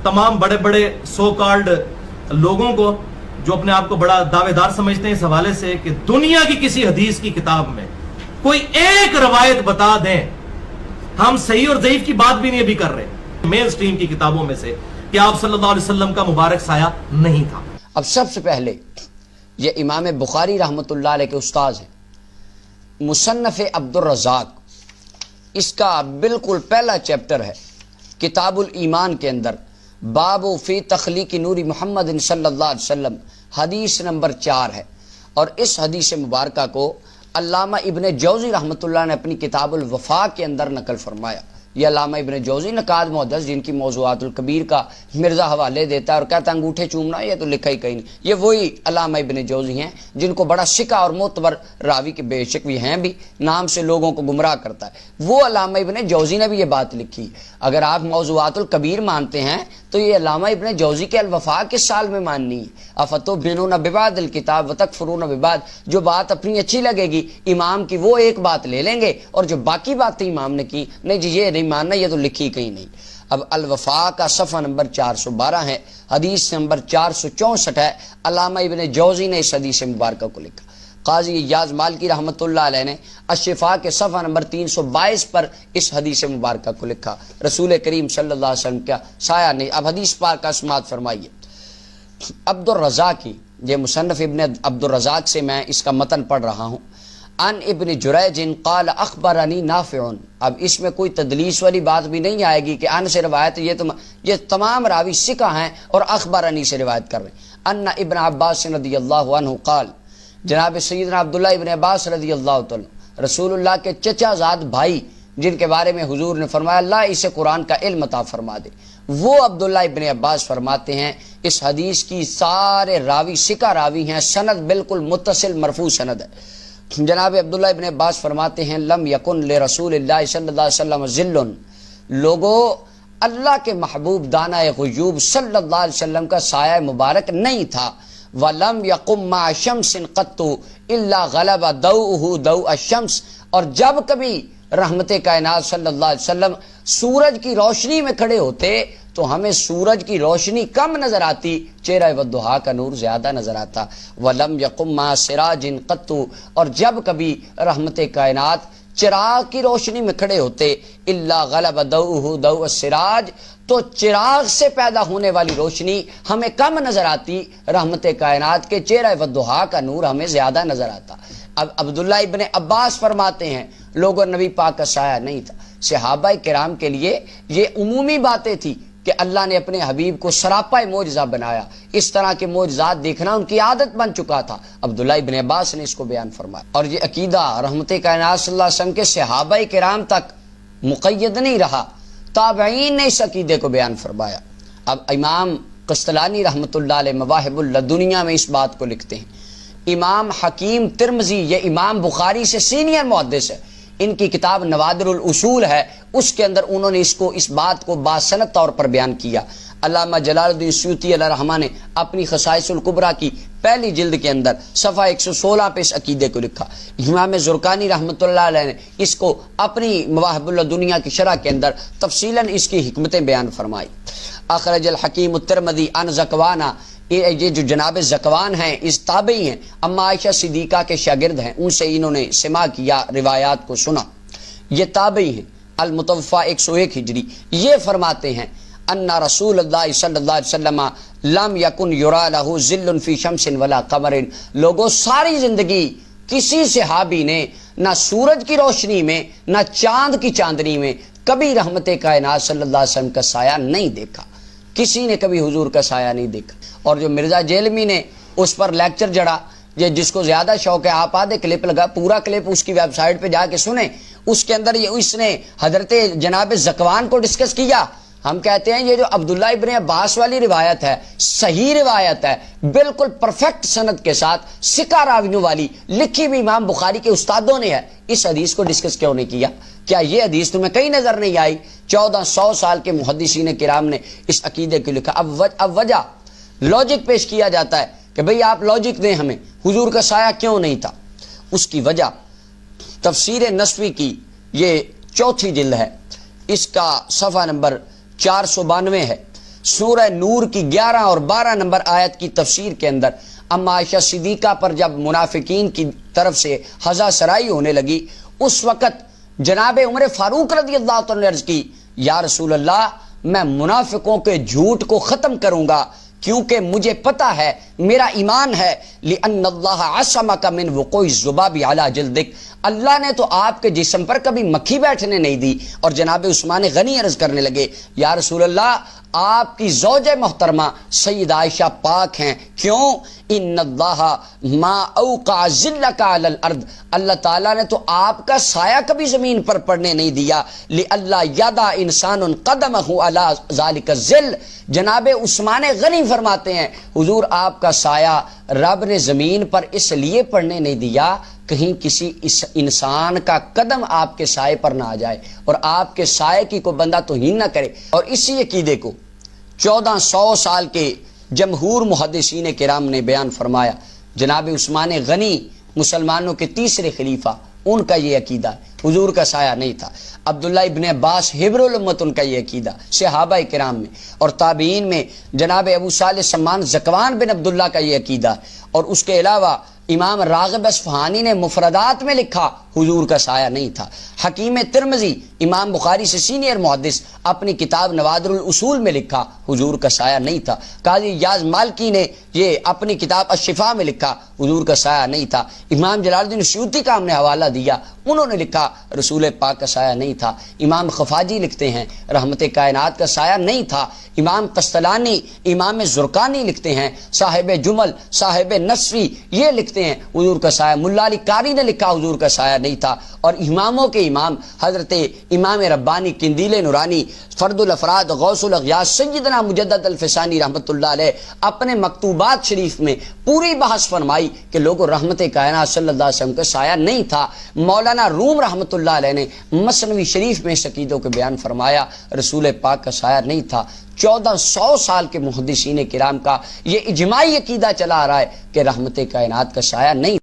तमाम बड़े बड़े सो कॉल्ड लोगों को जो अपने आप को बड़ा दावेदार समझते हैं इस हवाले से कि दुनिया की किसी हदीस की किताब में कोई एक रवायत बता दें, हम सही और ज़ईफ की बात भी नहीं अभी कर रहे, मेन स्ट्रीम की किताबों में से, कि आप सल्लल्लाहु अलैहि वसल्लम का मुबारक साया नहीं था। अब सबसे पहले ये इमाम बुखारी रहमतुल्लाह अलैह के उस्ताद हैं, मुसन्नफ़ अब्दुर रज़ाक, इसका बिल्कुल पहला चैप्टर है किताबुल ईमान के अंदर, बाबु फी तख्लीक़ नूरी मुहम्मद सल्लल्लाहु अलैहि वसल्लम, हदीस नंबर 4 है। और इस हदीस मुबारका को अल्लामा इब्न जौज़ी रहमतुल्लाह ने अपनी किताबुल वफ़ा के अंदर नकल फरमाया। ये अल्लामा इब्न जौज़ी नकाद मुहद्दिस, जिनकी मौज़ूआतुल कबीर का मिर्ज़ा हवाले देता है और कहता है अंगूठे चूमना, ये तो लिखा ही कहीं नहीं। ये वही अल्लामा इब्न जौज़ी हैं जिनको बड़ा शिका और मोतबर रावी के बेशक भी हैं भी, नाम से लोगों को गुमराह करता है, वो अल्लामा इब्न जौज़ी ने भी ये बात लिखी। अगर आप मौज़ूआतुल कबीर मानते हैं तो ये अल्लामा इब्न जौज़ी के अल-वफ़ा किस साल में माननी है? अफ़तुमिनून बिबादिल किताब व तकफ़ुरून बिबाद, जो बात अपनी अच्छी लगेगी इमाम की वो एक बात ले लेंगे और जो बाकी बातें इमाम ने की नहीं जी ये नहीं मानना, ये तो लिखी कहीं नहीं। अब अल-वफ़ा का सफ़ा नंबर 412 है, हदीस नंबर 464 है। अल्लामा इब्न जौज़ी ने इस हदीस मुबारक को लिखा। काज़ी इयाज़ मालिकी रहमतुल्लाह अलैह ने अश-शिफ़ा के सफ़ा नंबर 322 पर इस हदीस मुबारक को लिखा। रसूल करीम सल्लल्लाहु अलैहि वसल्लम का साया नहीं। अब हदीस पाक का समाअत फरमाइए। अब्दुर रज़ाक की, ये मुसन्नफ़ इब्न अब्दुर रज़ाक से मैं इसका मतन पढ़ रहा हूँ। अन इब्न जुरैजिन क़ाल अख़बरनी नाफ़िउन। अब इसमें कोई तदलीस वाली बात भी नहीं आएगी कि अन से रिवायत, ये तमाम रावी सिका हैं और अख़बरनी से रिवायत कर रहे हैं। अन्ना इब्न अब्बास रज़ियल्लाहु अन्हु क़ाल, जनाब सैयदना अब्दुल्लाह इब्न अब्बास रज़ियल्लाहु तआला, रसूलुल्लाह के चचाज़ाद भाई जिनके बारे में हुजूर ने फरमाया अल्लाह इसे कुरान का इल्म अता फरमा दे, वो अब्दुल्लाह इब्न अब्बास फरमाते हैं इस हदीस की सारे रावी सिका रावी हैं, सनद बिल्कुल मुत्तसिल मरफू सनद है। जनाब अब्दुल्लाह इब्न अब्बास फरमाते हैं लम यकुन ले रसूलिल्लाह सल्लल्लाहु अलैहि वसल्लम ज़िल्लुन, लोगो अल्लाह के महबूब दाना ग़ुयूब सल्लल्लाहु अलैहि वसल्लम का साया मुबारक नहीं था। वलम यकुम मा शम्सिन क़त्तु इल्ला गलबा दौउहु दौ अश-शम्स, और जब कभी रहमते कायनात सल्लल्लाहु अलैहि वसल्लम सूरज की रोशनी में खड़े होते तो हमें सूरज की रोशनी कम नजर आती, चेहरा वद्दुहा का नूर ज्यादा नजर आता। वलम यकुम मा सिराजिन क़त्तु, और जब कभी रहमते कायनात चिराग की रोशनी में खड़े होते इल्ला गलबा दौउहु दौ अस-सिराज, तो चिराग से पैदा होने वाली रोशनी हमें कम नजर आती, रहमते कायनात के चेहरा वद्दुहा का नूर हमें ज्यादा नजर आता। अब अब्दुल्लाह इब्न अब्बास फरमाते हैं लोगों नबी पाक का साया नहीं था। सहाबा किराम के लिए ये उमूमी बातें थी कि अल्लाह ने अपने हबीब को सरापा मोजज़ा बनाया, इस तरह के मोजज़ात देखना उनकी आदत बन चुका था। अब्दुल्लाह इब्न अब्बास ने इसको बयान फरमाया, और ये अकीदा रहमते कायनात सल्लल्लाहु अलैहि वसल्लम के सहाबा किराम तक मुक़य्यद नहीं रहा, ताबईन ने इस अकीदे को बयान फरमाया। अब इमाम क़स्तलानी रहमतुल्लाह अलैह मवाहिबुल लदुनिया में इस बात को लिखते हैं। इमाम हकीम तिरमिज़ी, ये इमाम बुखारी से सीनियर मुहद्दिस है, इनकी किताब नवादिरुल उसूल है, उसके अंदर उन्होंने इस बात को बासनद तौर पर बयान किया। अल्लामा जलालुद्दीन सयूती अलैहिर्रहमान ने अपनी खसाइसुल कुबरा की पहली जिल्द के अंदर सफ़ा 116 पे इस अकीदे को लिखा। इमाम ज़ुरकानी रहमतुल्लाह अलैह ने इसको अपनी मवाहिबुल दुनिया की शरह के अंदर तफसीलन इसकी हिकमतें बयान फरमाई। अखरजल हकीम तिरमिज़ी अन ज़कवाना, ये जो जनाब ज़कवान हैं इस ताबई हैं, अम्मा आयशा सिद्दीक़ा के शागिर्द हैं, उनसे इन्होंने सिमा किया, रिवायात को सुना। ये ताबई हैं, अल मुतवफ़ा 101 हिजरी। ये फरमाते हैं अन्ना रसूलुल्लाह सल्लल्लाहु अलैहि वसल्लम लम यकुन युरा लहु ज़िल्लुन फ़ी शम्सिन वला क़मरिन, लोगों सारी जिंदगी किसी सहाबी ने ना सूरज की रोशनी में ना चांद की चांदनी में कभी रहमते कायनात सल्लल्लाहु अलैहि वसल्लम का साया नहीं देखा, किसी ने कभी हुजूर का साया नहीं देखा। और जो मिर्जा जेलमी ने उस पर लेक्चर जड़ा, ये जिसको ज्यादा शौक है आप आधे क्लिप लगा, पूरा क्लिप उसकी वेबसाइट पे जाके सुने, उसके अंदर ये इसने हजरते जनाब ज़कवान को डिस्कस किया। हम कहते हैं ये जो अब्दुल्ला इब्न अब्बास वाली रिवायत है सही रिवायत है, बिल्कुल परफेक्ट सनद के साथ सिका रावियों वाली, लिखी भी इमाम बुखारी के उस्तादों ने है। इस हदीस को डिस्कस क्यों नहीं किया? क्या ये हदीस तुम्हें कहीं नजर नहीं आई? 1400 साल के मुहद्दिसीन किराम ने इस अकीदे को लिखा। अब वजह लॉजिक पेश किया जाता है कि भाई आप लॉजिक दें हमें, हुजूर का साया क्यों नहीं था? उसकी वजह तफसीर नस्वी की ये 4थी जिल्द है, इसका सफ़ा नंबर 492 है। سورہ نور کی 11 اور 12 نمبر آیت کی تفسیر کے اندر اما عائشہ صدیقہ پر جب منافقین کی طرف سے ہزا سرائی ہونے لگی، اس وقت جناب عمر فاروق رضی اللہ عنہ نے عرض کی یا رسول اللہ میں منافقوں کے جھوٹ کو ختم کروں گا، کیونکہ مجھے پتہ ہے میرا ایمان ہے لِأَنَّ اللَّهَ عَصَمَكَ مِنْ وُقُوعِ الذُّبَابِ عَلَى جِلْدِكَ، اللہ نے تو آپ کے جسم پر کبھی مکھی بیٹھنے نہیں دی۔ اور جناب عثمان غنی عرض کرنے لگے یا رسول اللہ آپ کی زوج محترمہ سید عائشہ پاک ہیں، کیوں؟ ان اللہ ما اوقع ذلک علی الارض، اللہ تعالیٰ نے تو آپ کا سایہ کبھی زمین پر پڑنے نہیں دیا، لئلا یدع انسان قدمہ علی ذالک الذل۔ جناب عثمان غنی فرماتے ہیں حضور آپ کا سایہ رب نے زمین پر اس لیے پڑنے نہیں دیا کہیں کسی انسان کا قدم آپ کے سائے پر نہ آ جائے اور آپ کے سائے کی کوئی بندہ توہین نہ کرے۔ اور اسی عقیدے کو 1400 سال کے جمہور محدثین کرام نے بیان فرمایا۔ جناب عثمان غنی مسلمانوں کے تیسرے خلیفہ، ان کا یہ عقیدہ حضور کا سایہ نہیں تھا۔ عبداللہ ابن عباس حبر الامت ان کا یہ عقیدہ، صحابہ کرام میں اور تابعین میں جناب ابو صالح سمان زکوان بن عبداللہ کا یہ عقیدہ، اور اس کے علاوہ امام راغب اصفہانی نے مفردات میں لکھا حضور کا سایہ نہیں تھا۔ حکیم ترمذی امام بخاری سے سینئر محدث اپنی کتاب نوادر الاصول میں لکھا حضور کا سایہ نہیں تھا۔ قاضی یاز مالکی نے یہ اپنی کتاب الشفاء میں لکھا حضور کا سایہ نہیں تھا۔ امام جلال الدین سیوطی کا ہم نے حوالہ دیا، انہوں نے لکھا رسول پاک کا سایہ نہیں تھا۔ امام خفاجی لکھتے ہیں رحمت کائنات کا سایہ نہیں تھا۔ امام قسطلانی امام زرقانی لکھتے ہیں، صاحب جمل صاحب نصفی یہ لکھتے ہیں حضور کا سایہ، ملا علی قاری نے لکھا حضور کا سایہ نہیں تھا۔ اور اماموں کے امام حضرت امام ربانی قندیل نورانی فرد الافراد غوث الاغیاث سیدنا مجدد الفسانی رحمۃ اللہ علیہ اپنے مکتوبات شریف میں پوری بحث فرمائی کہ لوگوں رحمت کائنات صلی اللہ علیہ وسلم کا سایہ نہیں تھا۔ مولانا روم رحمۃ اللہ علیہ نے مثنوی شریف میں اس عقیدوں کے بیان فرمایا رسول پاک کا سایہ نہیں تھا۔ 1400 سال کے محدثین کرام کا یہ اجماعی عقیدہ چلا آ رہا ہے کہ رحمت کائنات کا سایہ نہیں